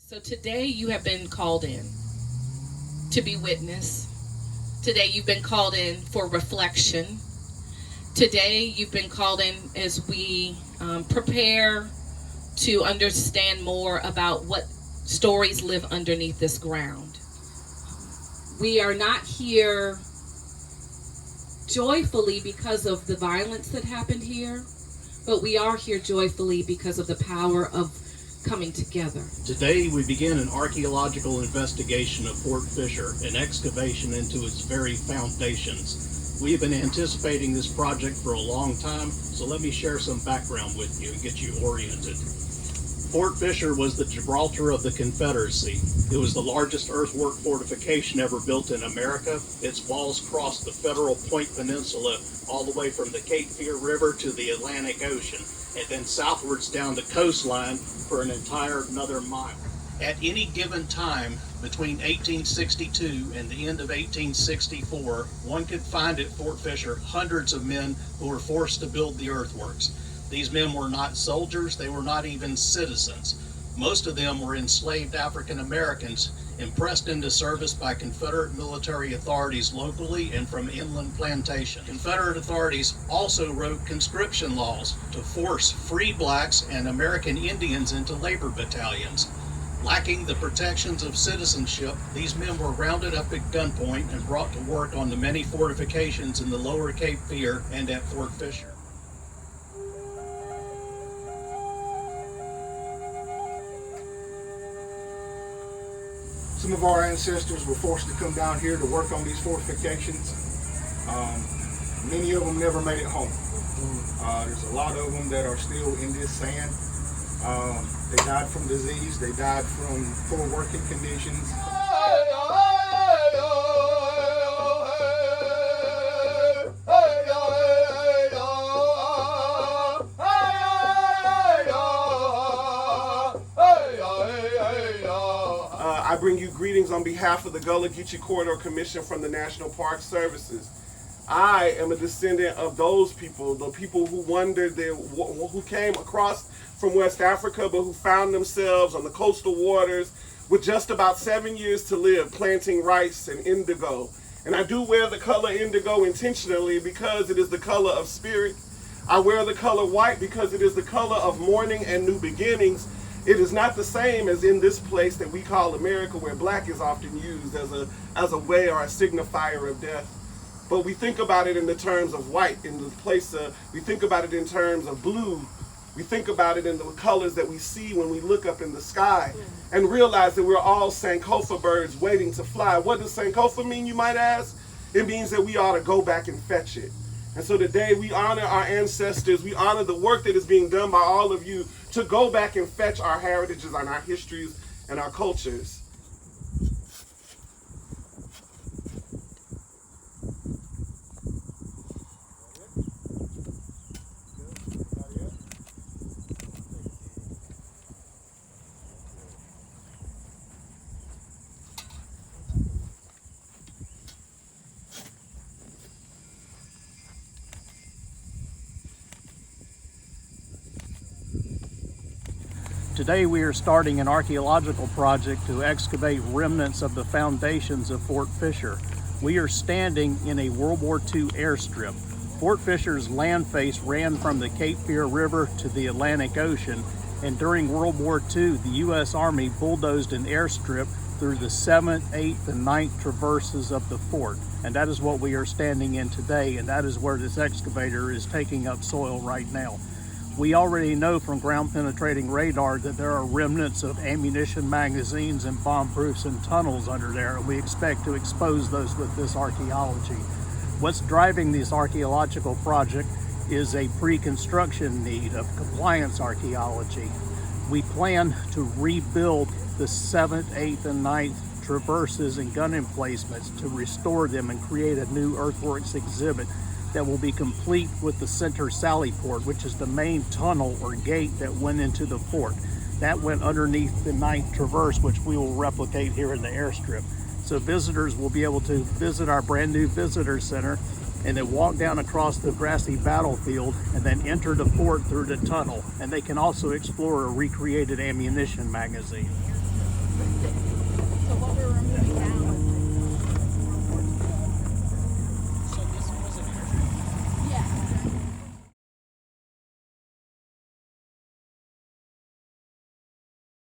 So today you have been called in to be witness. Today you've been called in for reflection. Today you've been called in as we prepare to understand more about what stories live underneath this ground. We are not here joyfully because of the violence that happened here, but we are here joyfully because of the power of coming together. Today we begin an archaeological investigation of Fort Fisher, an excavation into its very foundations. We have been anticipating this project for a long time, so let me share some background with you and get you oriented. Fort Fisher was the Gibraltar of the Confederacy. It was the largest earthwork fortification ever built in America. Its walls crossed the Federal Point Peninsula all the way from the Cape Fear River to the Atlantic Ocean, and then southwards down the coastline for an entire another mile. At any given time, between 1862 and the end of 1864, one could find at Fort Fisher hundreds of men who were forced to build the earthworks. These men were not soldiers, they were not even citizens. Most of them were enslaved African Americans impressed into service by Confederate military authorities locally and from inland plantation. Confederate authorities also wrote conscription laws to force free blacks and American Indians into labor battalions. Lacking the protections of citizenship, these men were rounded up at gunpoint and brought to work on the many fortifications in the lower Cape Fear and at Fort Fisher. Some of our ancestors were forced to come down here to work on these fortifications. Many of them never made it home. There's a lot of them that are still in this sand. They died from disease, they died from poor working conditions. I bring you greetings on behalf of the Gullah Geechee Corridor Commission from the National Park Services. I am a descendant of those people, the people who wandered there, who came across from West Africa, but who found themselves on the coastal waters with just about 7 years to live, planting rice and indigo. And I do wear the color indigo intentionally because it is the color of spirit. I wear the color white because it is the color of mourning and new beginnings. It is not the same as in this place that we call America, where black is often used as a way or a signifier of death. But we think about it in the terms of white, in the place we think about it in terms of blue. We think about it in the colors that we see when we look up in the sky and realize that we're all Sankofa birds waiting to fly. What does Sankofa mean, you might ask? It means that we ought to go back and fetch it. And so today we honor our ancestors, we honor the work that is being done by all of you to go back and fetch our heritages and our histories and our cultures. Today we are starting an archaeological project to excavate remnants of the foundations of Fort Fisher. We are standing in a World War II airstrip. Fort Fisher's land face ran from the Cape Fear River to the Atlantic Ocean, and during World War II, the U.S. Army bulldozed an airstrip through the 7th, 8th, and 9th traverses of the fort. And that is what we are standing in today, and that is where this excavator is taking up soil right now. We already know from ground penetrating radar that there are remnants of ammunition magazines and bomb proofs and tunnels under there, and we expect to expose those with this archaeology. What's driving this archaeological project is a pre-construction need of compliance archaeology. We plan to rebuild the 7th, 8th, and 9th traverses and gun emplacements to restore them and create a new earthworks exhibit that will be complete with the center sally port, which is the main tunnel or gate that went into the fort. That went underneath the 9th traverse, which we will replicate here in the airstrip. So visitors will be able to visit our brand new visitor center and then walk down across the grassy battlefield and then enter the fort through the tunnel. And they can also explore a recreated ammunition magazine.